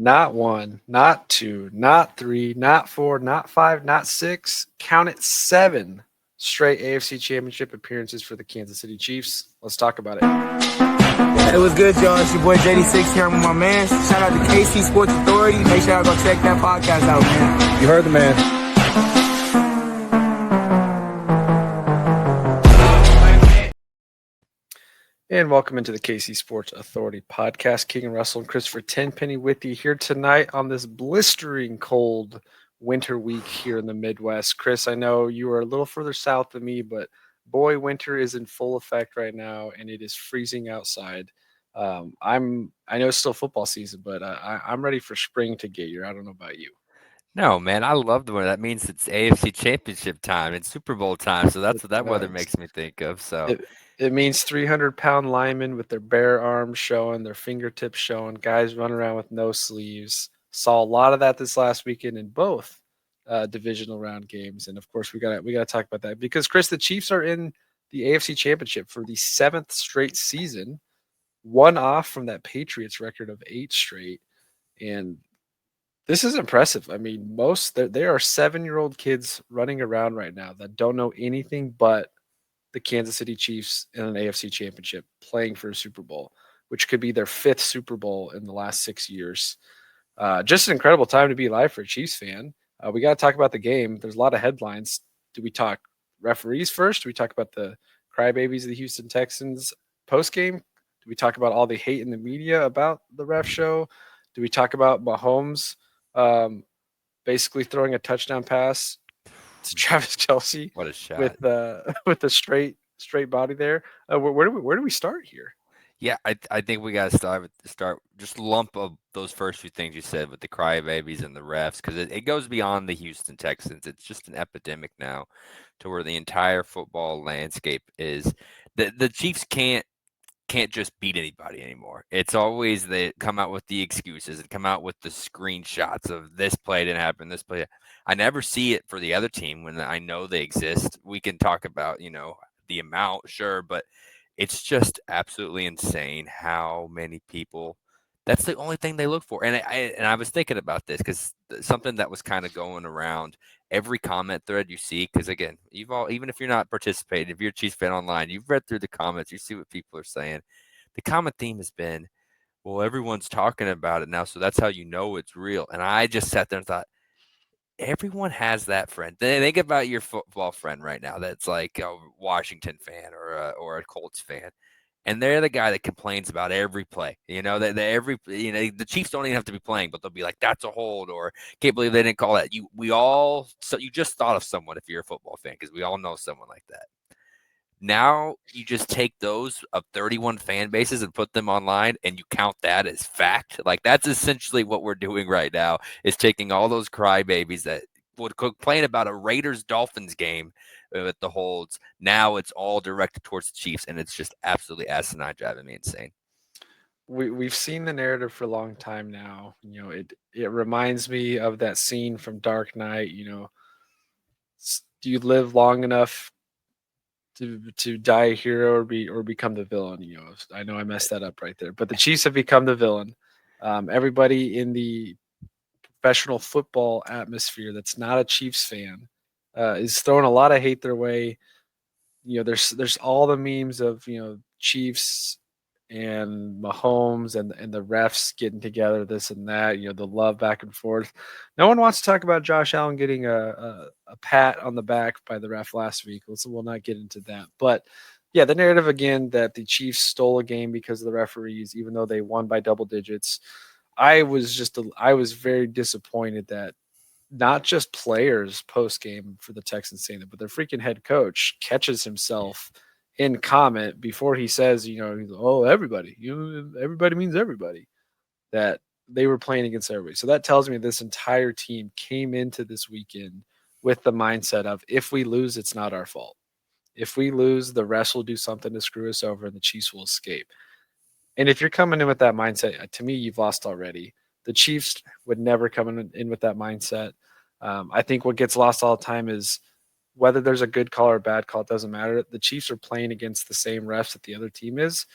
Not one, not two, not three, not four, not five, not six. Count it, 7 straight AFC Championship appearances for the Kansas City Chiefs. Let's talk about it. It was good, y'all. It's your boy JD6 here with my man. Shout out to KC Sports Authority. Make sure y'all go check that podcast out, man. You heard the man. And welcome into the KC Sports Authority podcast. King and Russell and Christopher Tenpenny with you here tonight on this blistering cold winter week here in the Midwest. Chris, I know you are a little further south than me, but boy, winter is in full effect right now, and it is freezing outside. I know it's still football season, but I'm ready for spring to get here. I don't know about you. No, man, I love the weather. That means it's AFC Championship time and Super Bowl time, so that's what that weather makes me think of. So it means 300-pound linemen with their bare arms showing, their fingertips showing, guys running around with no sleeves. Saw a lot of that this last weekend in both divisional round games, and of course we got to talk about that because Chris, the Chiefs are in the AFC Championship for the 7th straight season, one off from that Patriots record of 8 straight, and this is impressive. I mean, there are 7-year-old kids running around right now that don't know anything but the Kansas City Chiefs in an AFC Championship playing for a Super Bowl, which could be their 5th Super Bowl in the last 6 years. Just an incredible time to be alive for a Chiefs fan. We got to talk about the game. There's a lot of headlines. Do we talk referees first? Do we talk about the crybabies of the Houston Texans post-game? Do we talk about all the hate in the media about the ref show? Do we talk about Mahomes basically throwing a touchdown pass to Travis Kelce? what a shot with a straight body there. Where do we start here? Yeah, I think we got to start just lump of those first few things you said with the crybabies and the refs because it goes beyond the Houston Texans. It's just an epidemic now to where the entire football landscape is. The Chiefs can't just beat anybody anymore. It's always they come out with the excuses and come out with the screenshots of this play didn't happen, this play. I never see it for the other team when I know they exist. We can talk about, the amount, sure, but it's just absolutely insane how many people that's the only thing they look for. And I was thinking about this because something that was kind of going around every comment thread you see, because again, even if you're not participating, if you're a Chiefs fan online, you've read through the comments, you see what people are saying. The common theme has been, well, everyone's talking about it now, so that's how you know it's real. And I just sat there and thought, everyone has that friend. Think about your football friend right now that's like a Washington fan or a Colts fan. And they're the guy that complains about every play. The Chiefs don't even have to be playing, but they'll be like, "That's a hold," or "Can't believe they didn't call that." You just thought of someone if you're a football fan because we all know someone like that. Now you just take those of 31 fan bases and put them online, and you count that as fact. Like that's essentially what we're doing right now is taking all those crybabies that would complain about a Raiders-Dolphins game with the holds. Now it's all directed towards the Chiefs, and it's just absolutely asinine, driving me insane. We've seen the narrative for a long time now. It reminds me of that scene from Dark Knight. Do you live long enough to die a hero or become the villain? I know I messed that up right there, but the Chiefs have become the villain. Everybody in the professional football atmosphere that's not a Chiefs fan is throwing a lot of hate their way. There's all the memes of Chiefs and Mahomes and the refs getting together, this and that. The love back and forth. No one wants to talk about Josh Allen getting a pat on the back by the ref last week. We'll not get into that, but yeah, the narrative again that the Chiefs stole a game because of the referees, even though they won by double digits. I was very disappointed that not just players post game for the Texans saying that, but their freaking head coach catches himself in comment before he says, oh, everybody, everybody means everybody, that they were playing against everybody. So that tells me this entire team came into this weekend with the mindset of, if we lose, it's not our fault. If we lose, the refs will do something to screw us over and the Chiefs will escape. And if you're coming in with that mindset, to me, you've lost already. The Chiefs would never come in with that mindset. I think what gets lost all the time is whether there's a good call or a bad call, it doesn't matter. The Chiefs are playing against the same refs that the other team is.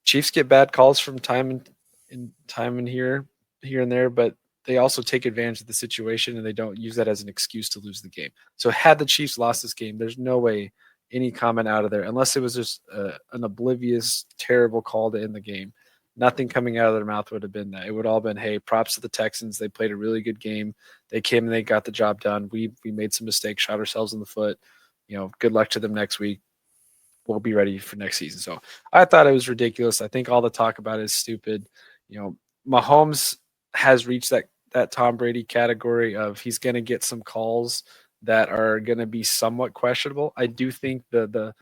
Chiefs get bad calls from time in here. here and there, but they also take advantage of the situation and they don't use that as an excuse to lose the game. So had the Chiefs lost this game, there's no way any comment out of there unless it was just an oblivious, terrible call to end the game. Nothing coming out of their mouth would have been that. It would all been, hey, props to the Texans. They played a really good game. They came and they got the job done. We made some mistakes, shot ourselves in the foot. Good luck to them next week. We'll be ready for next season. So I thought it was ridiculous. I think all the talk about it is stupid. Mahomes has reached that Tom Brady category of he's going to get some calls that are going to be somewhat questionable. I do think the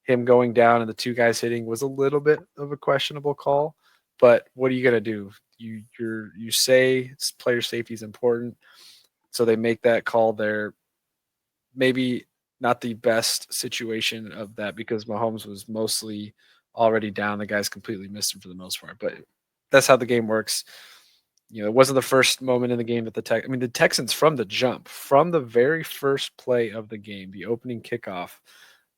him going down and the two guys hitting was a little bit of a questionable call, but what are you going to do? You say player safety is important, so they make that call there. Maybe not the best situation of that because Mahomes was mostly already down. The guys completely missed him for the most part, but that's how the game works. It wasn't the first moment in the game that the Texans from the jump, from the very first play of the game, the opening kickoff,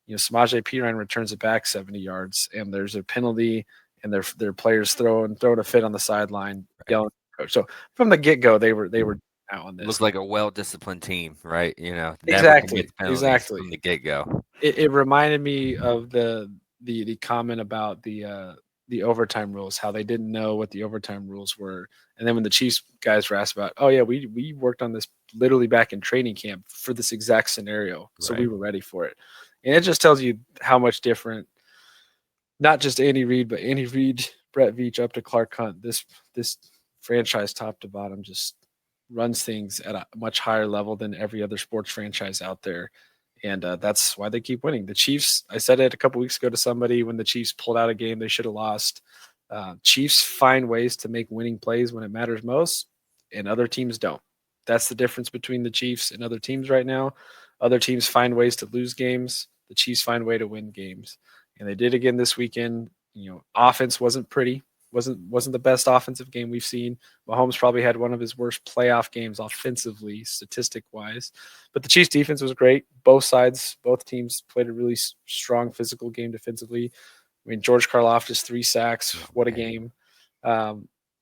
Samaje Perine returns it back 70 yards, and there's a penalty, and their players throwing a fit on the sideline, yelling at the coach. So from the get go, they were out on this. Looks like a well-disciplined team, right? Never Exactly. commits penalties from the get-go. It reminded me of the comment about the overtime rules, how they didn't know what the overtime rules were. And then when the Chiefs guys were asked about, oh yeah, we worked on this literally back in training camp for this exact scenario. So we were ready for it. And it just tells you how much different, not just Andy Reid, but Andy Reid, Brett Veach up to Clark Hunt. This franchise top to bottom just runs things at a much higher level than every other sports franchise out there. And that's why they keep winning. The Chiefs, I said it a couple weeks ago to somebody, when the Chiefs pulled out a game they should have lost. Chiefs find ways to make winning plays when it matters most, and other teams don't. That's the difference between the Chiefs and other teams right now. Other teams find ways to lose games. The Chiefs find a way to win games. And they did again this weekend. Offense wasn't pretty. Wasn't the best offensive game we've seen. Mahomes probably had one of his worst playoff games offensively, statistic-wise. But the Chiefs' defense was great. Both teams played a really strong physical game defensively. George Karlaftis, 3 sacks. What a game.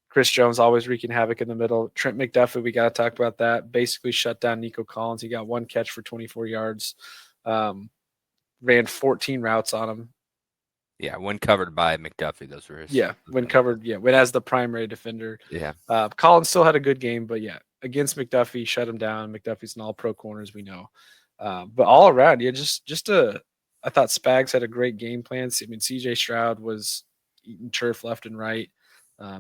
Chris Jones always wreaking havoc in the middle. Trent McDuffie, we got to talk about that. Basically shut down Nico Collins. He got 1 catch for 24 yards. Ran 14 routes on him. Yeah, when covered by McDuffie, those were his. Yeah, when covered, when as the primary defender. Yeah. Collins still had a good game, but against McDuffie, shut him down. McDuffie's an all-pro corner, as we know. But all around, I thought Spags had a great game plan. CJ Stroud was eating turf left and right.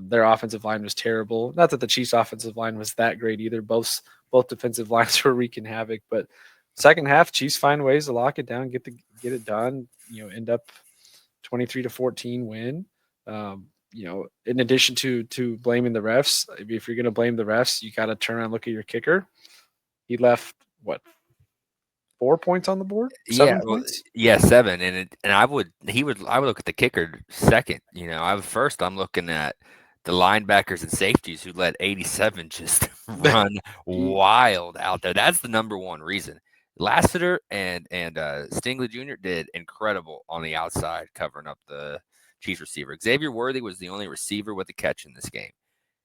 Their offensive line was terrible. Not that the Chiefs' offensive line was that great either. Both defensive lines were wreaking havoc. But second half, Chiefs find ways to lock it down, get it done. End up 23-14 win. In addition to blaming the refs, if you're going to blame the refs, you got to turn around and look at your kicker. He left 4 points on the board? 7 points? 7. And I would look at the kicker second. I'm looking at the linebackers and safeties who let 87 just run wild out there. That's the number one reason. Lassiter and Stingley Jr. did incredible on the outside covering up the Chiefs receiver. Xavier Worthy was the only receiver with a catch in this game.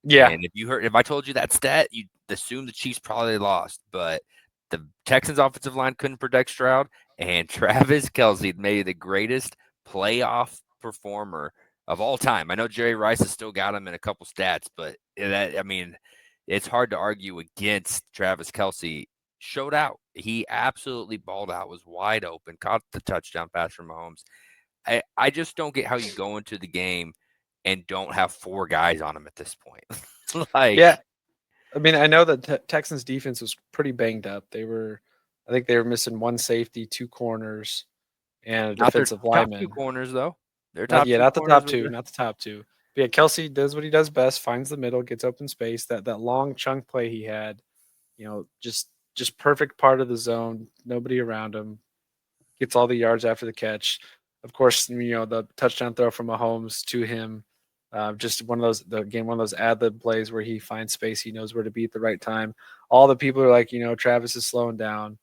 Yeah. And if I told you that stat, you'd assume the Chiefs probably lost. But the Texans offensive line couldn't protect Stroud, and Travis Kelce made the greatest playoff performer of all time. I know Jerry Rice has still got him in a couple stats, but it's hard to argue against Travis Kelce. Showed out. He absolutely balled out, was wide open, caught the touchdown pass from Mahomes. I just don't get how you go into the game and don't have 4 guys on him at this point. I know that Texans defense was pretty banged up. I think they were missing 1 safety, 2 corners, and a defensive lineman. Top 2 corners though. They're not the top two. But Kelce does what he does best, finds the middle, gets open space. That long chunk play he had, just perfect part of the zone, nobody around him, gets all the yards after the catch. Of course, the touchdown throw from Mahomes to him, just one of those ad-lib plays where he finds space, he knows where to be at the right time. All the people are like, Travis is slowing down.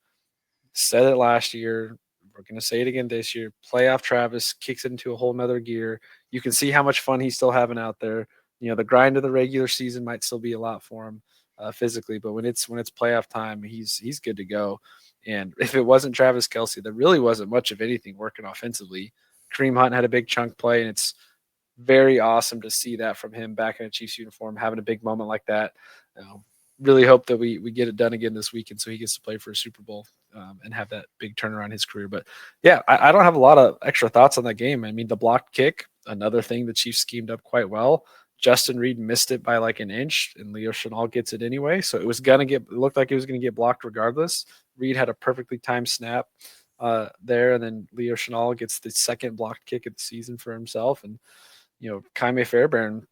Said it last year. We're going to say it again this year. Playoff Travis kicks it into a whole nother gear. You can see how much fun he's still having out there. The grind of the regular season might still be a lot for him physically, but when it's playoff time, he's good to go. And if it wasn't Travis Kelsey, there really wasn't much of anything working offensively. Kareem Hunt had a big chunk play, and it's very awesome to see that from him back in a Chiefs uniform, having a big moment like that. Really hope that we get it done again this weekend so he gets to play for a Super Bowl and have that big turnaround in his career. But yeah, I don't have a lot of extra thoughts on that game. I mean, the blocked kick, another thing the Chiefs schemed up quite well. Justin Reed missed it by like an inch, and Leo Chenal gets it anyway. So it looked like it was gonna get blocked regardless. Reed had a perfectly timed snap there, and then Leo Chenal gets the second blocked kick of the season for himself. And Kaime Fairbairn,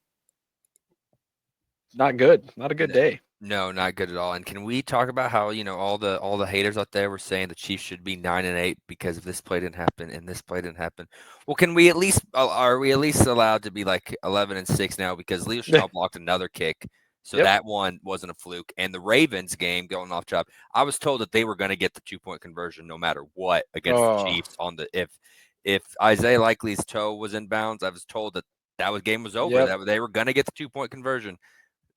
not good, not a good day. No, not good at all. And can we talk about how, all the haters out there were saying the Chiefs should be 9-8 because if this play didn't happen and this play didn't happen? Well, can we at least are we at least allowed to be like 11-6 now because Leo Chenal blocked another kick? So that one wasn't a fluke. And the Ravens game going off job, I was told that they were going to get the 2-point conversion no matter what against the Chiefs on the if Isaiah Likely's toe was in bounds, I was told that game was over. That they were going to get the 2-point conversion.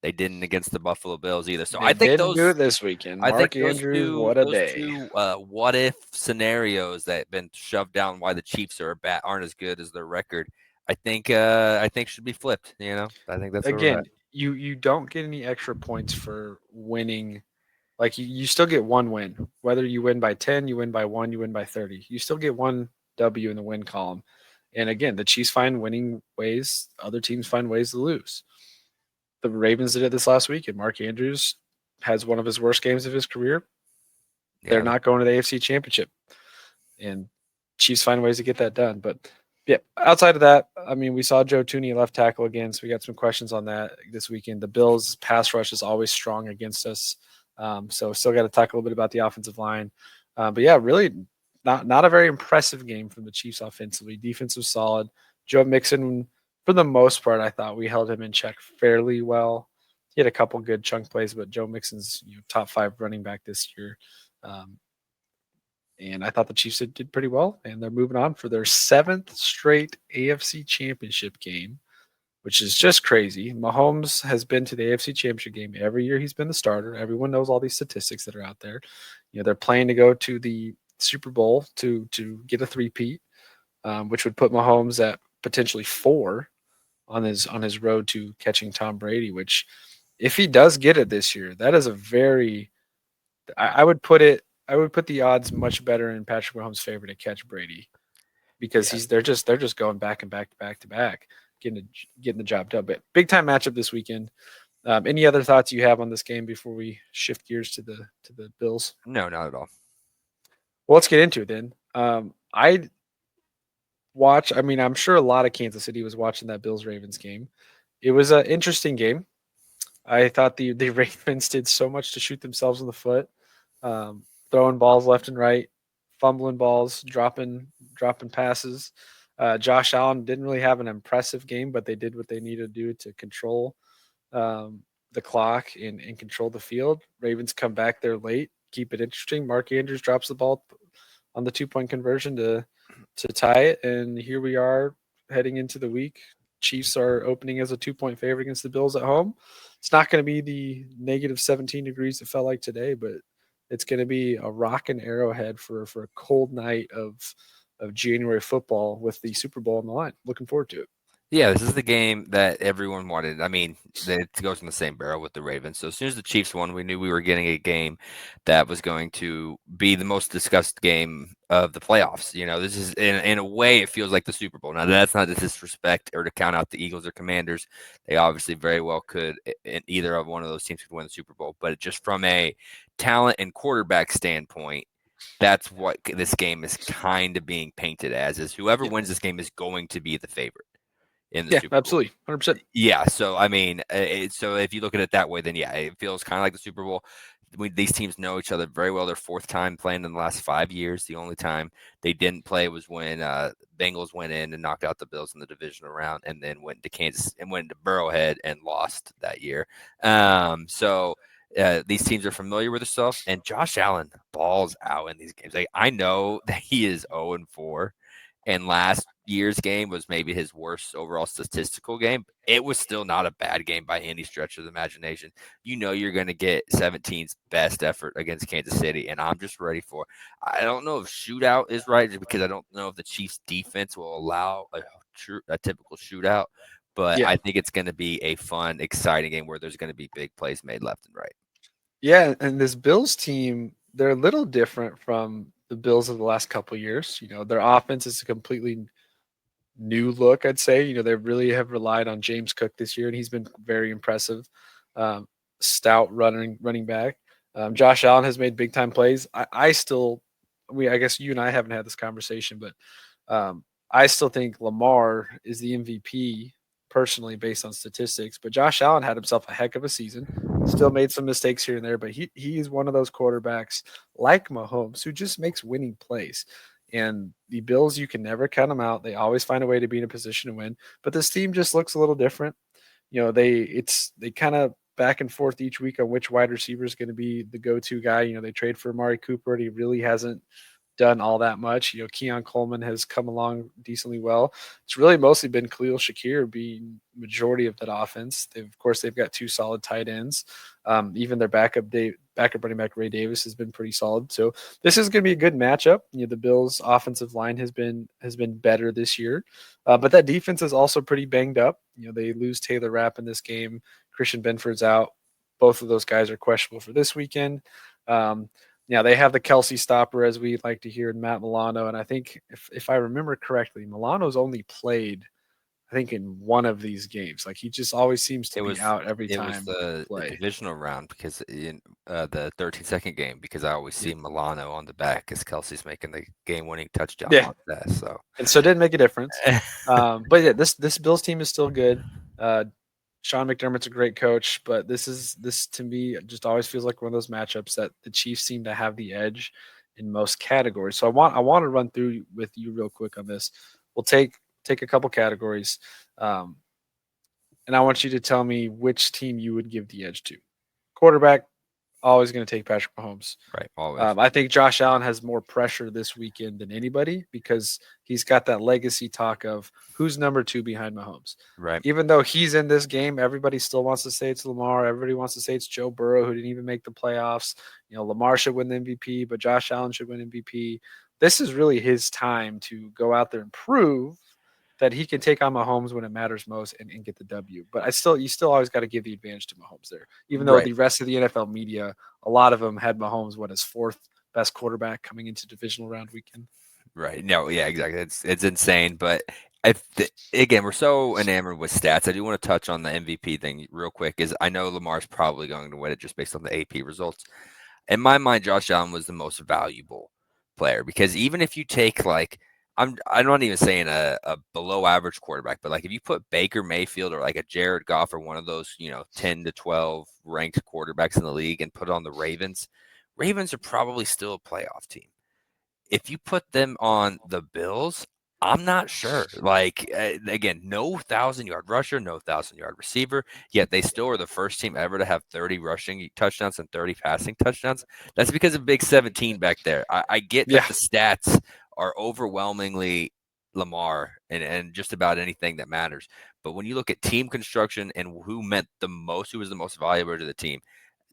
They didn't against the Buffalo Bills either. So I think those do it this weekend. Mark Andrews, what a day! Two what if scenarios that have been shoved down why the Chiefs aren't as good as their record. I think should be flipped. I think that's again. You don't get any extra points for winning. Like you still get one win, whether you win by 10, you win by 1, you win by 30. You still get one W in the win column. And again, the Chiefs find winning ways. Other teams find ways to lose. The Ravens did it this last week, and Mark Andrews has one of his worst games of his career. Yeah. They're not going to the AFC Championship, and Chiefs find ways to get that done. But yeah, outside of that, I mean, we saw Joe Tooney left tackle again, so we got some questions on that this weekend. The Bills' pass rush is always strong against us, so still got to talk a little bit about the offensive line. But yeah, really not a very impressive game from the Chiefs offensively. Defense was solid. Joe Mixon, for the most part, I thought we held him in check fairly well. He had a couple good chunk plays, but Joe Mixon's top 5 running back this year. And I thought the Chiefs did pretty well, and they're moving on for their 7th straight AFC Championship game, which is just crazy. Mahomes has been to the AFC Championship game every year. He's been the starter. Everyone knows all these statistics that are out there. They're playing to go to the Super Bowl to get a three-peat, which would put Mahomes at potentially 4 on his road to catching Tom Brady, which if he does get it this year, that is a very I would put the odds much better in Patrick Mahomes' favor to catch Brady because they're just going back and back to back to back, getting the job done. But big time matchup this weekend. Any other thoughts you have on this game before we shift gears to the Bills? No, not at all. Well, let's get into it then. I'm sure a lot of Kansas City was watching that Bills-Ravens game. It was an interesting game. I thought the Ravens did so much to shoot themselves in the foot, throwing balls left and right, fumbling balls, dropping passes. Josh Allen didn't really have an impressive game, but they did what they needed to do to control the clock and control the field. Ravens come back there late, keep it interesting. Mark Andrews drops the ball on the 2-point conversion to tie it, and here we are heading into the week. Chiefs are opening as a 2-point favorite against the Bills at home. It's not going to be the negative 17 degrees it felt like today, but it's going to be a rockin' Arrowhead for a cold night of January football with the Super Bowl on the line. Looking forward to it. Yeah, this is the game that everyone wanted. I mean, it goes in the same barrel with the Ravens. So as soon as the Chiefs won, we knew we were getting a game that was going to be the most discussed game of the playoffs. This is in a way, it feels like the Super Bowl. Now, that's not to disrespect or to count out the Eagles or Commanders. They obviously very well could, and either of one of those teams could win the Super Bowl. But just from a talent and quarterback standpoint, that's what this game is kind of being painted as, is whoever wins this game is going to be the favorite. In the Super Bowl. Absolutely, 100%. Yeah, so I mean, so if you look at it that way, then yeah, it feels kind of like the Super Bowl. These teams know each other very well. Their 4th time playing in the last 5 years. The only time they didn't play was when Bengals went in and knocked out the Bills in the divisional round, and then went to Kansas and went to Burrowhead and lost that year. So these teams are familiar with themselves, and Josh Allen balls out in these games. Like, I know that he is 0-4. And last year's game was maybe his worst overall statistical game. It was still not a bad game by any stretch of the imagination. You know you're going to get 17's best effort against Kansas City, and I'm just ready for. I don't know if shootout is right, just because I don't know if the Chiefs' defense will allow a typical shootout. But Yeah. I think it's going to be a fun, exciting game where there's going to be big plays made left and right. Yeah, and this Bills team, they're a little different from the Bills of the last couple years. Their offense is a completely new look, I'd say. They really have relied on James Cook this year, and he's been very impressive. Stout running back. Josh Allen has made big time plays. I guess you and I haven't had this conversation, but I still think Lamar is the MVP personally based on statistics. But Josh Allen had himself a heck of a season. Still made some mistakes here and there, but he is one of those quarterbacks like Mahomes who just makes winning plays. And the Bills, you can never count them out. They always find a way to be in a position to win. But this team just looks a little different. They kind of back and forth each week on which wide receiver is going to be the go-to guy. They trade for Amari Cooper, and he really hasn't done all that much. Keon Coleman has come along decently well. It's really mostly been Khalil Shakir being majority of that offense. Of course, they've got two solid tight ends. Even their backup running back Ray Davis has been pretty solid. So this is going to be a good matchup. The Bills' offensive line has been better this year, but that defense is also pretty banged up. They lose Taylor Rapp in this game. Christian Benford's out. Both of those guys are questionable for this weekend. They have the Kelsey stopper, as we like to hear, in Matt Milano. And I think if I remember correctly, Milano's only played, I think, in one of these games. Like, he just always seems to be out every It was time the play. divisional round, because in the 13-second game, because I always see Milano on the back as Kelsey's making the game-winning touchdown on that. So it didn't make a difference. But yeah, this Bills team is still good. Sean McDermott's a great coach, but this to me just always feels like one of those matchups that the Chiefs seem to have the edge in most categories. So I want to run through with you real quick on this. We'll take a couple categories, and I want you to tell me which team you would give the edge to. Quarterback, always going to take Patrick Mahomes. Right, always. I think Josh Allen has more pressure this weekend than anybody because he's got that legacy talk of who's number 2 behind Mahomes. Right. Even though he's in this game, everybody still wants to say it's Lamar. Everybody wants to say it's Joe Burrow, who didn't even make the playoffs. Lamar should win the MVP, but Josh Allen should win MVP. This is really his time to go out there and prove that he can take on Mahomes when it matters most and get the W. But you still always got to give the advantage to Mahomes there. Even though the rest of the NFL media, a lot of them had Mahomes as 4th best quarterback coming into divisional round weekend. Right. No, yeah, exactly. It's insane. But again, we're so enamored with stats. I do want to touch on the MVP thing real quick. I know Lamar's probably going to win it just based on the AP results. In my mind, Josh Allen was the most valuable player, because even if you take I'm not even saying a below average quarterback, but if you put Baker Mayfield or a Jared Goff or one of those 10 to 12 ranked quarterbacks in the league and put on the Ravens are probably still a playoff team. If you put them on the Bills, I'm not sure. Again, no 1,000-yard rusher, no 1,000-yard receiver, yet they still are the first team ever to have 30 rushing touchdowns and 30 passing touchdowns. That's because of Big 17 back there. I get that the stats are overwhelmingly Lamar and just about anything that matters. But when you look at team construction and who meant the most, who was the most valuable to the team,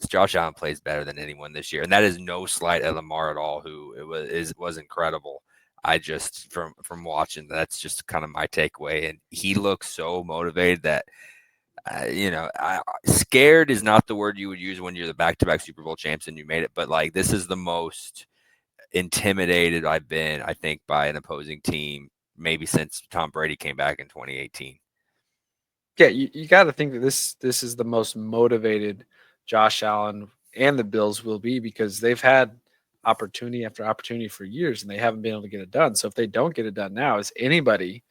Josh Allen plays better than anyone this year. And that is no slight at Lamar at all, who was incredible. I just, from watching, that's just kind of my takeaway. And he looks so motivated that, scared is not the word you would use when you're the back-to-back Super Bowl champs and you made it. But this is the most intimidated I've been, I think, by an opposing team maybe since Tom Brady came back in 2018. Yeah, you got to think that this is the most motivated Josh Allen and the Bills will be, because they've had opportunity after opportunity for years and they haven't been able to get it done. So if they don't get it done now, is anybody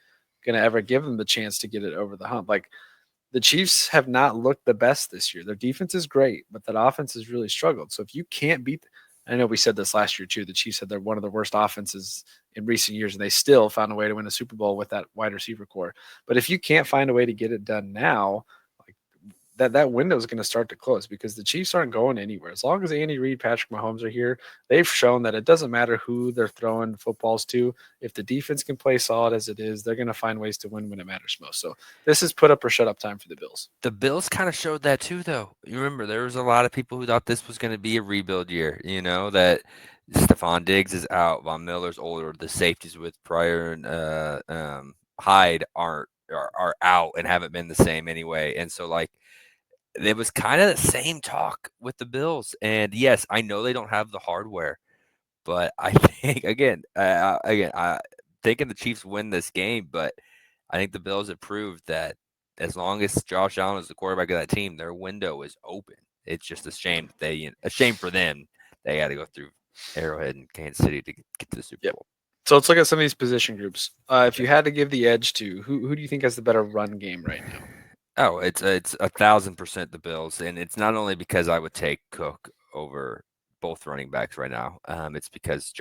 going to ever give them the chance to get it over the hump? The Chiefs have not looked the best this year. Their defense is great, but that offense has really struggled. So if you can't beat, I know we said this last year too, the Chiefs said they're one of the worst offenses in recent years, and they still found a way to win a Super Bowl with that wide receiver core. But if you can't find a way to get it done now, that window is going to start to close because the Chiefs aren't going anywhere. As long as Andy Reid, Patrick Mahomes are here, they've shown that it doesn't matter who they're throwing footballs to. If the defense can play solid as it is, they're going to find ways to win when it matters most. So this is put up or shut up time for the Bills. The Bills kind of showed that too, though. You remember there was a lot of people who thought this was going to be a rebuild year. That Stephon Diggs is out, Von Miller's older, the safeties with Pryor and Hyde are out and haven't been the same anyway. And so it was kind of the same talk with the Bills. And yes, I know they don't have the hardware, but I think I thinking the Chiefs win this game, but I think the Bills have proved that as long as Josh Allen is the quarterback of that team, their window is open. It's just a shame that a shame for them. They got to go through Arrowhead and Kansas City to get to the Super Bowl. So let's look at some of these position groups. If you had to give the edge to who do you think has the better run game right now? Oh, it's 1,000% the Bills, and it's not only because I would take Cook over both running backs right now. It's because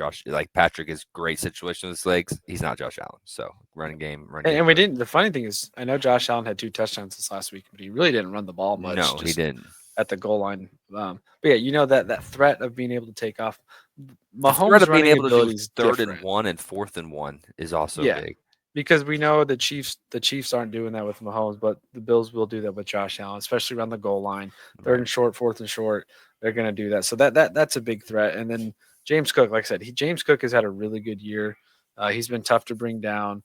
Patrick is great situation with his legs. He's not Josh Allen, so running game. And we didn't. The funny thing is, I know Josh Allen had 2 touchdowns this last week, but he really didn't run the ball much. No, he didn't at the goal line. But yeah, that threat of being able to take off. Mahomes being able to do 3rd and 1 and 4th and 1 is also big. Because we know the Chiefs aren't doing that with Mahomes, but the Bills will do that with Josh Allen, especially around the goal line. 3rd and short, 4th and short, they're going to do that. So that's a big threat. And then James Cook, like I said, James Cook has had a really good year. He's been tough to bring down.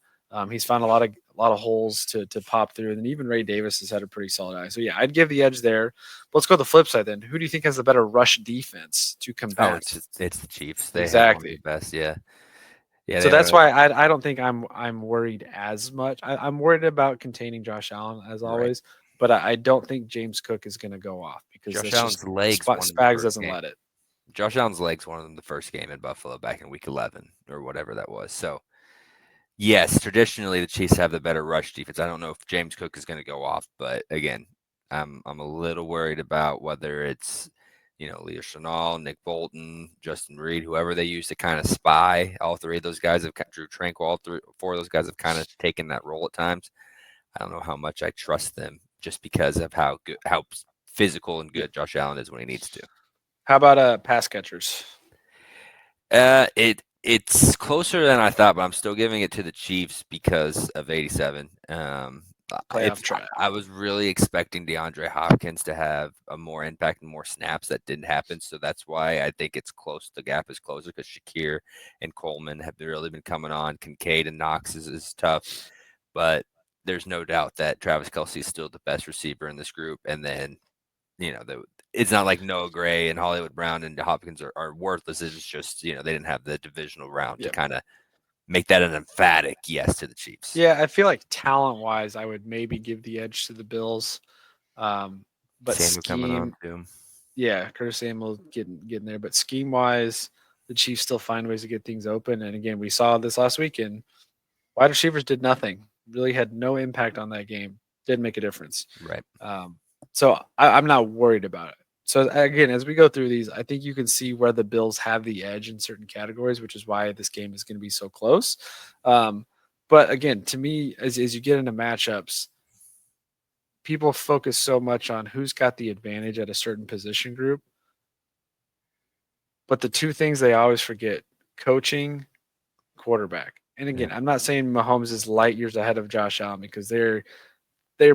He's found a lot of holes to pop through. And then even Ray Davis has had a pretty solid eye. So yeah, I'd give the edge there. But let's go to the flip side then. Who do you think has the better rush defense to combat? Oh, it's the Chiefs. They exactly have the best. Yeah. Yeah, so that's why I don't think I'm worried as much. I'm worried about containing Josh Allen as always, but I don't think James Cook is going to go off because Josh Allen's legs. Spags doesn't let it. Josh Allen's legs won them the first game in Buffalo back in Week 11 or whatever that was. So yes, traditionally the Chiefs have the better rush defense. I don't know if James Cook is going to go off, but again, I'm a little worried about whether it's Leo Chenal, Nick Bolton, Justin Reed, whoever they use to kind of spy. All 3 of those guys have Drew Tranquil. All 4 of those guys have kind of taken that role at times. I don't know how much I trust them just because of how physical and good Josh Allen is when he needs to. How about pass catchers? It's closer than I thought, but I'm still giving it to the Chiefs because of 87. I was really expecting DeAndre Hopkins to have a more impact and more snaps. That didn't happen, so that's why I think it's close. The gap is closer because Shakir and Coleman have really been coming on. Kincaid and Knox is tough, but there's no doubt that Travis Kelce is still the best receiver in this group. And then, it's not like Noah Gray and Hollywood Brown and Hopkins are worthless. It's just, they didn't have the divisional round to kind of make that an emphatic yes to the Chiefs. Yeah, I feel like talent-wise, I would maybe give the edge to the Bills. But Samuel coming on too. Yeah, Curtis Samuel getting there. But scheme-wise, the Chiefs still find ways to get things open. And again, we saw this last weekend. Wide receivers did nothing. Really had no impact on that game. Didn't make a difference. Right. So I'm not worried about it. So again, as we go through these, I think you can see where the Bills have the edge in certain categories, which is why this game is going to be so close. But again, to me, as you get into matchups, people focus so much on who's got the advantage at a certain position group. But the 2 things they always forget, coaching, quarterback. And again, I'm not saying Mahomes is light years ahead of Josh Allen because they're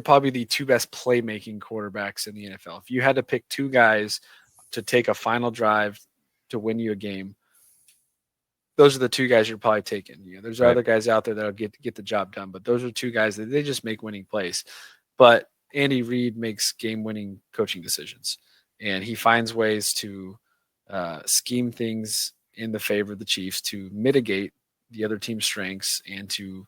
probably the 2 best playmaking quarterbacks in the NFL. If you had to pick 2 guys to take a final drive to win you a game, those are the 2 guys you're probably taking. There's other guys out there that'll get the job done, but those are 2 guys that they just make winning plays. But Andy Reid makes game-winning coaching decisions, and he finds ways to scheme things in the favor of the Chiefs to mitigate the other team's strengths and to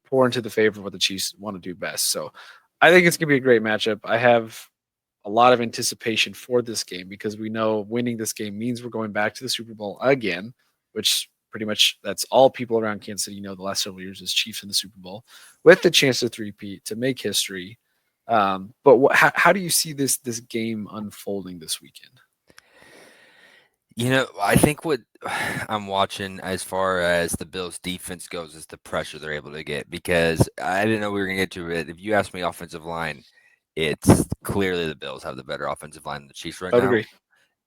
pour into the favor of what the Chiefs want to do best. So I think it's going to be a great matchup. I have a lot of anticipation for this game because we know winning this game means we're going back to the Super Bowl again, which pretty much that's all people around Kansas City the last several years is Chiefs in the Super Bowl with the chance to three-peat, to make history. But how do you see this game unfolding this weekend? I think what I'm watching as far as the Bills' defense goes is the pressure they're able to get, because I didn't know we were going to get to it. If you asked me offensive line, it's clearly the Bills have the better offensive line than the Chiefs right I would now. agree.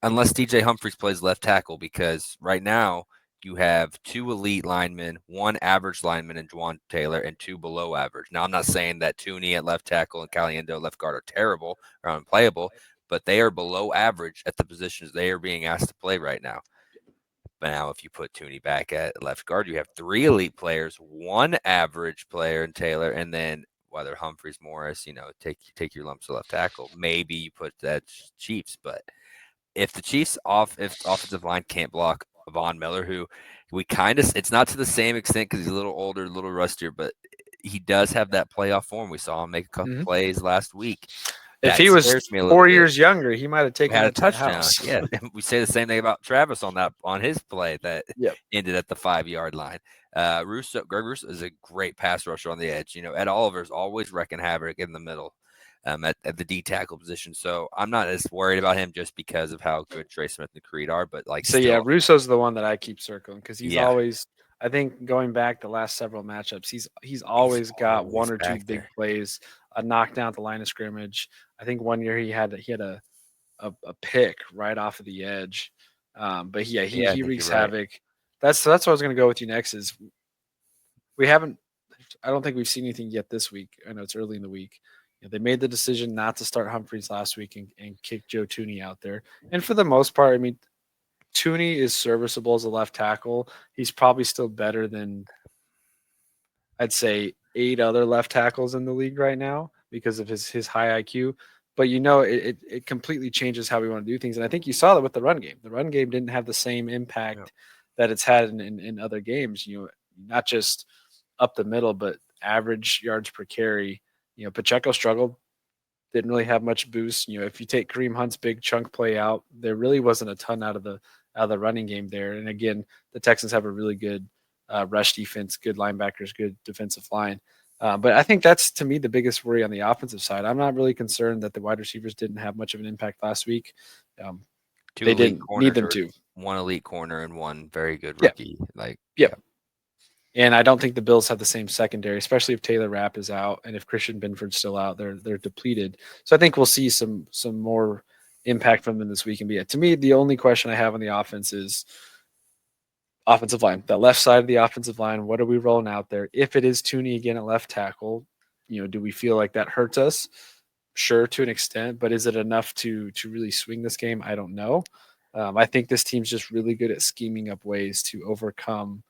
Unless DJ Humphries plays left tackle, because right now you have 2 elite linemen, 1 average lineman in Juwan Taylor, and 2 below average. Now, I'm not saying that Tooney at left tackle and Caliendo at left guard are terrible or unplayable, but they are below average at the positions they are being asked to play right now. But now if you put Tooney back at left guard, you have 3 elite players, 1 average player in Taylor, and then whether Humphries, Morris, take your lumps to left tackle. Maybe you put that Chiefs, but if the Chiefs if the offensive line can't block Von Miller, who we kind of, it's not to the same extent because he's a little older, a little rustier, but he does have that playoff form. We saw him make a couple plays last week. If That he was scares me a 4 little bit. years younger, he might have taken Had a it to the touchdown. house. Yeah, we say the same thing about Travis on his play that Yep. ended at the 5-yard line. Greg Russo is a great pass rusher on the edge. Ed Oliver's always wrecking havoc in the middle. At the D tackle position. So I'm not as worried about him just because of how good Trey Smith and Creed are. But yeah, Russo's the one that I keep circling because he's always, I think going back the last several matchups, he's always got 1 or 2 big plays, a knockdown at the line of scrimmage. I think one year he had a pick right off of the edge. But yeah, he wreaks havoc. That's what I was going to go with you next is I don't think we've seen anything yet this week. I know it's early in the week. They made the decision not to start Humphries last week and kick Joe Tooney out there. And for the most part, I mean, Tooney is serviceable as a left tackle. He's probably still better than, I'd say, 8 other left tackles in the league right now because of his high IQ. But it completely changes how we want to do things. And I think you saw that with the run game. The run game didn't have the same impact that it's had in other games. Not just up the middle, but average yards per carry. Pacheco struggled, didn't really have much boost. If you take Kareem Hunt's big chunk play out, there really wasn't a ton out of the running game there. And again, the Texans have a really good rush defense, good linebackers, good defensive line. But I think that's, to me, the biggest worry on the offensive side. I'm not really concerned that the wide receivers didn't have much of an impact last week. They didn't need them to. 1 elite corner and 1 very good rookie. And I don't think the Bills have the same secondary, especially if Taylor Rapp is out and if Christian Binford's still out. They're depleted. So I think we'll see some more impact from them this week. And to me, the only question I have on the offense is offensive line. That left side of the offensive line, what are we rolling out there? If it is Tooney again at left tackle, do we feel like that hurts us? Sure, to an extent, but is it enough to really swing this game? I don't know. I think this team's just really good at scheming up ways to overcome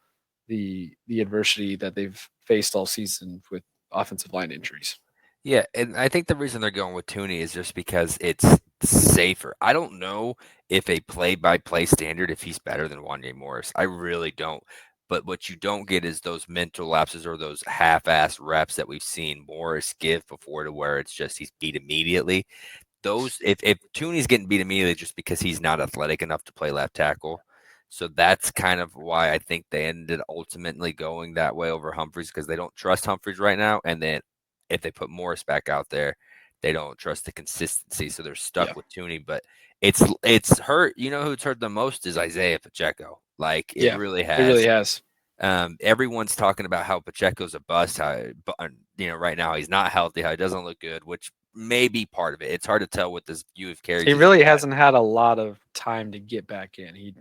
the adversity that they've faced all season with offensive line injuries. Yeah, and I think the reason they're going with Tooney is just because it's safer. I don't know if a play-by-play standard, if he's better than Wanya Morris. I really don't. But what you don't get is those mental lapses or those half-ass reps that we've seen Morris give before, to where it's just he's beat immediately. If Tooney's getting beat immediately just because he's not athletic enough to play left tackle. So that's kind of why I think they ended ultimately going that way over Humphries, because they don't trust Humphries right now. And then if they put Morris back out there, they don't trust the consistency. So they're stuck with Tooney. But it's hurt. Who's hurt the most is Isaiah Pacheco. It really has. It really has. Everyone's talking about how Pacheco's a bust. Right now he's not healthy. How he doesn't look good, which may be part of it. It's hard to tell with this view of carries. He really hasn't had a lot of time to get back in. He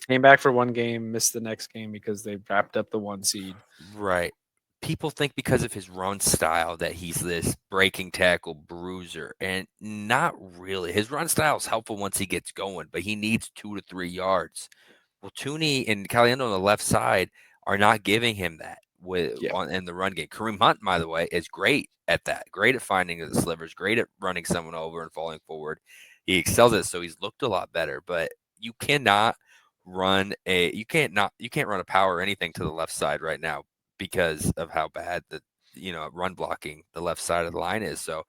came back for one game, missed the next game because they wrapped up the 1 seed. Right. People think because of his run style that he's this breaking tackle bruiser, and not really. His run style is helpful once he gets going, but he needs 2 to 3 yards. Well, Tooney and Caliendo on the left side are not giving him that in the run game. Kareem Hunt, by the way, is great at that. Great at finding the slivers. Great at running someone over and falling forward. He excels at it, so he's looked a lot better. But you cannot run you can't run a power or anything to the left side right now because of how bad the run blocking the left side of the line is. So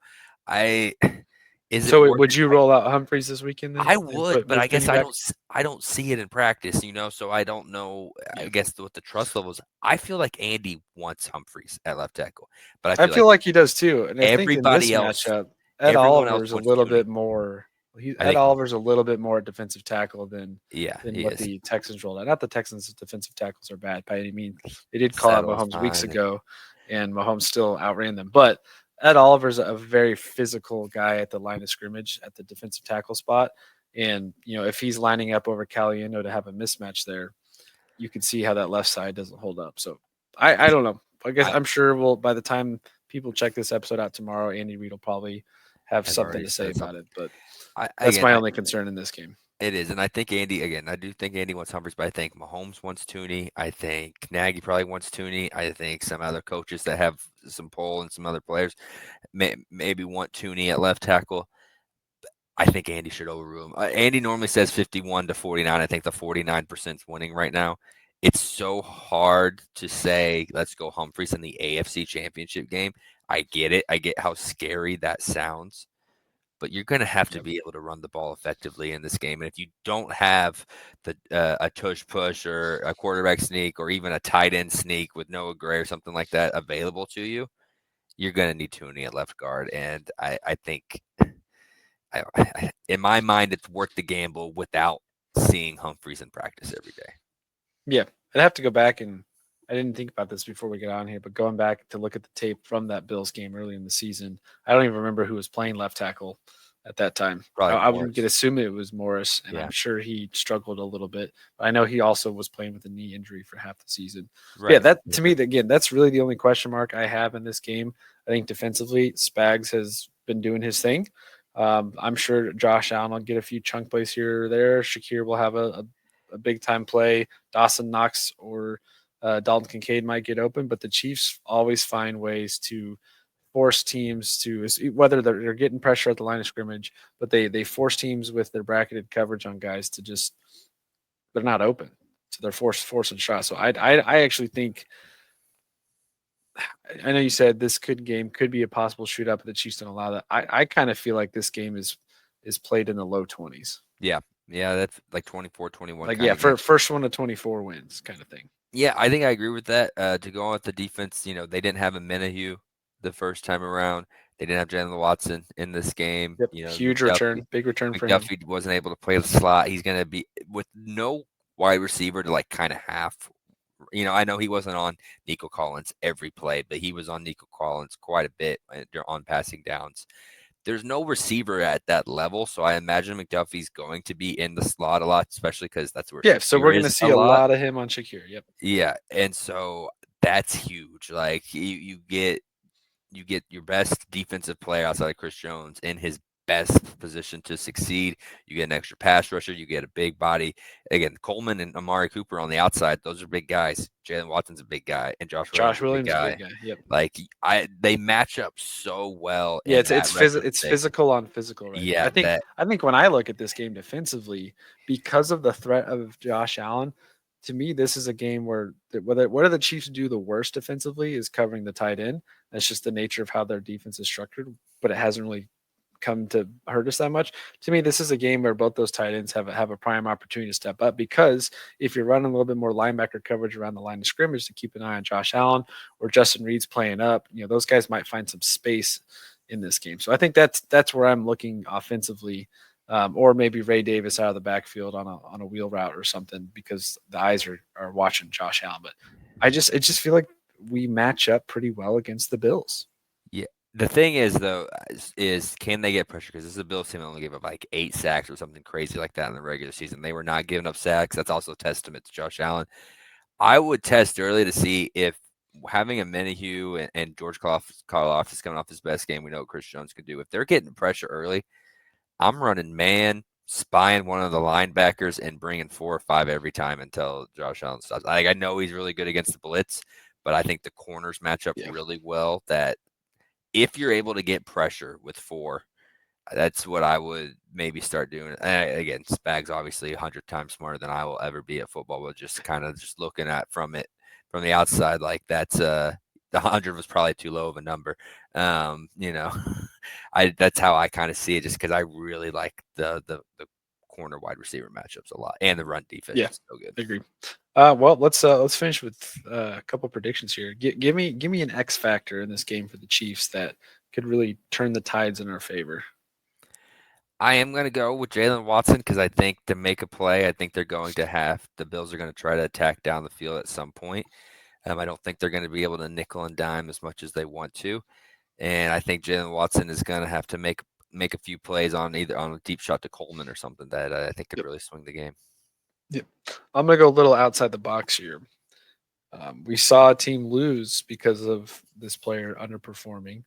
would you roll out Humphries this weekend then? I would, but I guess I don't see it in practice, so I don't know. I guess what the trust levels. I feel like Andy wants Humphries at left tackle, but I feel like he does too. And everybody else, matchup, Ed Oliver's a little bit more. Ed Oliver's a little bit more defensive tackle than what the Texans rolled out. Not the Texans' defensive tackles are bad by any means. They did call out Mahomes weeks ago, and Mahomes still outran them. But Ed Oliver's a very physical guy at the line of scrimmage at the defensive tackle spot. And, if he's lining up over Caliendo to have a mismatch there, you can see how that left side doesn't hold up. So I don't know. I guess I I'm sure by the time people check this episode out tomorrow, Andy Reid will probably have have something already to say said about something. it. But I that's again, my I, only concern in this game. it is, and I think Andy again. I do think Andy wants Humphries, but I think Mahomes wants Tooney. I think Nagy probably wants Tooney. I think some other coaches that have some pull and some other players maybe want Tooney at left tackle. I think Andy should overrule him. Andy normally says 51 to 49. I think the 49% is winning right now. It's so hard to say, let's go Humphreys in the AFC Championship game. I get it. I get how scary that sounds. But you're going to have to Yep. be able to run the ball effectively in this game. And if you don't have a tush push or a quarterback sneak or even a tight end sneak with Noah Gray or something like that available to you, you're going to need Tooney at left guard. And I think in my mind, it's worth the gamble without seeing Humphreys in practice every day. Yeah, I'd have to go back and I didn't think about this before we got on here, but going back to look at the tape from that Bills game early in the season, I don't even remember who was playing left tackle at that time. Probably I would Morris. assume it was Morris, and Yeah. I'm sure he struggled a little bit. But I know he also was playing with a knee injury for half the season. Yeah, Right. that to me, again, that's really the only question mark I have in this game. I think defensively, Spags has been doing his thing. I'm sure Josh Allen will get a few chunk plays here or there. Shakir will have a big time play. Dawson Knox or Dalton Kincaid might get open, but the Chiefs always find ways to force teams to, whether they're getting pressure at the line of scrimmage, but they force teams with their bracketed coverage on guys to just they're not open, so they're forcing shots. So I actually think. I know you said this game could be a possible shootout, but the Chiefs don't allow that. I kind of feel like this game is played in the low 20s. Yeah. Yeah. That's like 24-21 Like, kind yeah, of game. for first one to 24 wins kind of thing. Yeah, I think I agree with that. To go on with the defense, they didn't have a Menahue the first time around. They didn't have Jalen Watson in this game. Yep. Huge return, big return for him. McDuffie wasn't able to play the slot. He's going to be with no wide receiver to like kind of half. I know he wasn't on Nico Collins every play, but he was on Nico Collins quite a bit on passing downs. There's no receiver at that level, so I imagine McDuffie's going to be in the slot a lot, especially because that's where Yeah, so Shakir we're going to is see a a lot. lot of him on Shakir. Yep. Yeah, and so that's huge. Like you get your best defensive player outside of Chris Jones in his best position to succeed. You get an extra pass rusher. You get a big body. Again, Coleman and Amari Cooper on the outside. Those are big guys. Jalen Watson's a big guy, and Josh Williams Josh is a big Williams, a guy. big guy. Yep. Like they match up so well Yeah, in that it's retrospect. physical on physical right now. Yeah, I think when I look at this game defensively, because of the threat of Josh Allen, to me this is a game where whether the Chiefs do the worst defensively is covering the tight end. That's just the nature of how their defense is structured, but it hasn't really come to hurt us that much. To me, this is a game where both those tight ends have a prime opportunity to step up, because if you're running a little bit more linebacker coverage around the line of scrimmage to keep an eye on Josh Allen, or Justin Reed's playing up, those guys might find some space in this game. So I think that's where I'm looking offensively, or maybe Ray Davis out of the backfield on a wheel route or something, because the eyes are watching Josh Allen. But I just feel like we match up pretty well against the Bills. yeah. The thing is, though, is can they get pressure? Because this is a Bills team that only gave up like 8 sacks or something crazy like that in the regular season. They were not giving up sacks. That's also a testament to Josh Allen. I would test early to see if having a Menahue and George Karloff is coming off his best game. We know what Chris Jones can do. If they're getting pressure early, I'm running man, spying one of the linebackers, and bringing 4 or 5 every time until Josh Allen stops. I know he's really good against the blitz, but I think the corners match up really well. That if you're able to get pressure with 4, that's what I would maybe start doing. Again, Spags obviously 100 times smarter than I will ever be at football, but just kind of just looking at from the outside, like that's the 100 was probably too low of a number. That's how I kind of see it, just because I really like the corner wide receiver matchups a lot, and the run defense is so good. I agree. Well, let's finish with a couple predictions here. Give me an X factor in this game for the Chiefs that could really turn the tides in our favor. I am going to go with Jalen Watson, because I think to make a play, I think they're going to have the Bills are going to try to attack down the field at some point. I don't think they're going to be able to nickel and dime as much as they want to. and I think Jalen Watson is going to have to make a few plays on either on a deep shot to Coleman or something that I think could really swing the game. Yep. I'm going to go a little outside the box here. We saw a team lose because of this player underperforming,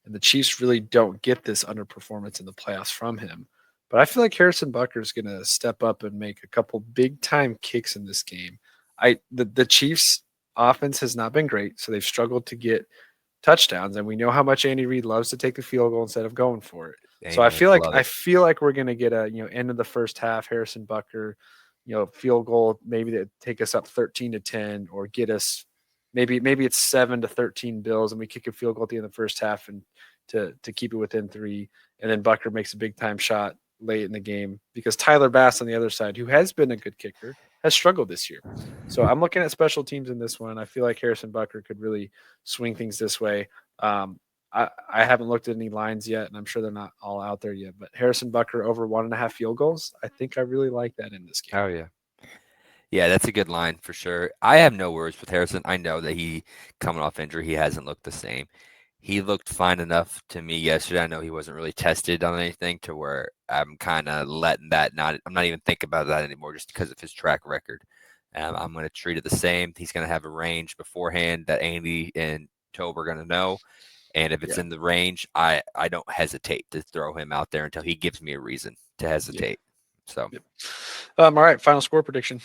and the Chiefs really don't get this underperformance in the playoffs from him. But I feel like Harrison Butker is going to step up and make a couple big time kicks in this game. The Chiefs offense has not been great, so they've struggled to get touchdowns, and we know how much Andy Reid loves to take the field goal instead of going for it. So I feel like we're going to get a end of the first half Harrison Butker field goal, maybe to take us up 13-10, or get us maybe it's 7-13 Bills, and we kick a field goal at the end of the first half and to keep it within 3, and then Butker makes a big time shot late in the game, because Tyler Bass on the other side, who has been a good kicker, has struggled this year. So I'm looking at special teams in this one. I feel like Harrison Butker could really swing things this way. I haven't looked at any lines yet, and I'm sure they're not all out there yet. But Harrison Butker over 1.5 field goals, I think I really like that in this game. Oh, yeah. Yeah, that's a good line for sure. I have no worries with Harrison. I know that he, coming off injury, he hasn't looked the same. He looked fine enough to me yesterday. I know he wasn't really tested on anything to where I'm kind of letting that I'm not even thinking about that anymore just because of his track record. I'm going to treat it the same. He's going to have a range beforehand that Andy and Tobe are going to know. And if it's in the range, I don't hesitate to throw him out there until he gives me a reason to hesitate. So, all right, final score prediction.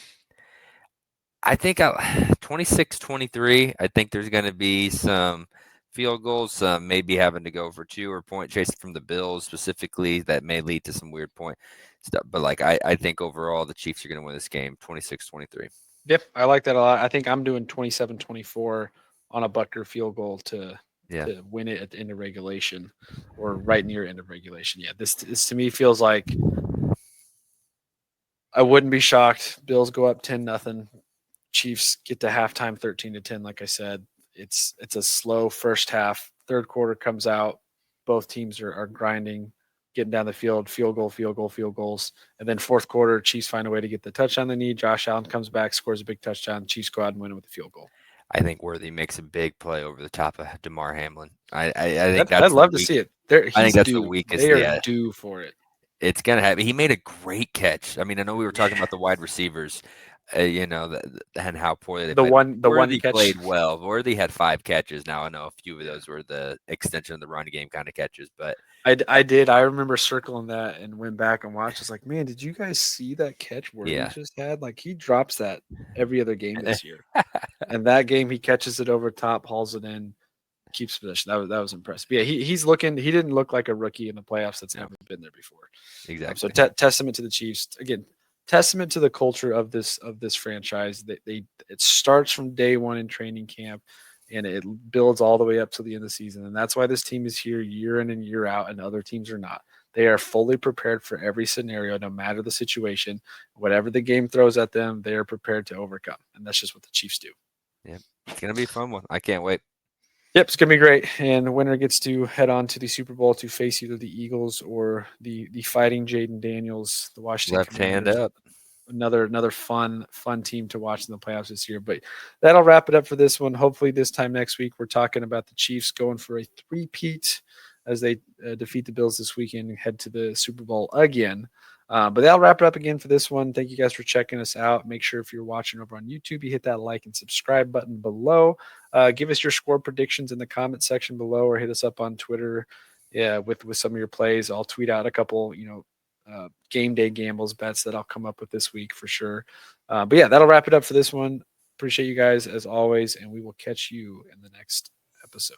I think 26-23. I think there's going to be some field goals, maybe having to go for 2 or point chasing from the Bills specifically. That may lead to some weird point stuff. But I think overall the Chiefs are going to win this game 26-23. Yep, I like that a lot. I think I'm doing 27-24 on a Butker field goal to win it at the end of regulation, or right near end of regulation. Yeah, this to me feels like I wouldn't be shocked. Bills go up 10-0. Chiefs get to halftime 13-10. Like I said, it's a slow first half. Third quarter comes out. Both teams are grinding, getting down the field, field goals. And then fourth quarter, Chiefs find a way to get the touchdown they need. Josh Allen comes back, scores a big touchdown. Chiefs go out and win it with a field goal. I think Worthy makes a big play over the top of DeMar Hamlin. I think that's I'd love to see it. I think that's the weakest. They are due for it. It's gonna happen. He made a great catch. I mean, I know we were talking about the wide receivers, and how poorly they played. Worthy catch played well. Worthy had 5 catches. Now I know a few of those were the extension of the run game kind of catches, but I did. I remember circling that and went back and watched. It's like, man, did you guys see that catch Worthy just had? Like, he drops that every other game this year, and that game he catches it over top, hauls it in, keeps possession. That was impressive. But yeah, he's looking. He didn't look like a rookie in the playoffs that's never been there before. Exactly. So testament to the Chiefs again. Testament to the culture of this franchise. It starts from day one in training camp, and it builds all the way up to the end of the season. And that's why this team is here year in and year out, and other teams are not. They are fully prepared for every scenario, no matter the situation. Whatever the game throws at them, they are prepared to overcome. And that's just what the Chiefs do. Yeah, it's going to be a fun one. I can't wait. Yep, it's going to be great. And the winner gets to head on to the Super Bowl to face either the Eagles or the fighting Jaden Daniels, the Washington left hand up. Another fun team to watch in the playoffs this year. But that'll wrap it up for this one. Hopefully this time next week we're talking about the Chiefs going for a 3-peat as they defeat the Bills this weekend and head to the Super Bowl again. But that'll wrap it up again for this one. Thank you guys for checking us out. Make sure if you're watching over on YouTube, you hit that like and subscribe button below. Give us your score predictions in the comment section below, or hit us up on Twitter with some of your plays. I'll tweet out a couple, game day gambles bets that I'll come up with this week for sure. But yeah, that'll wrap it up for this one. Appreciate you guys as always, and we will catch you in the next episode.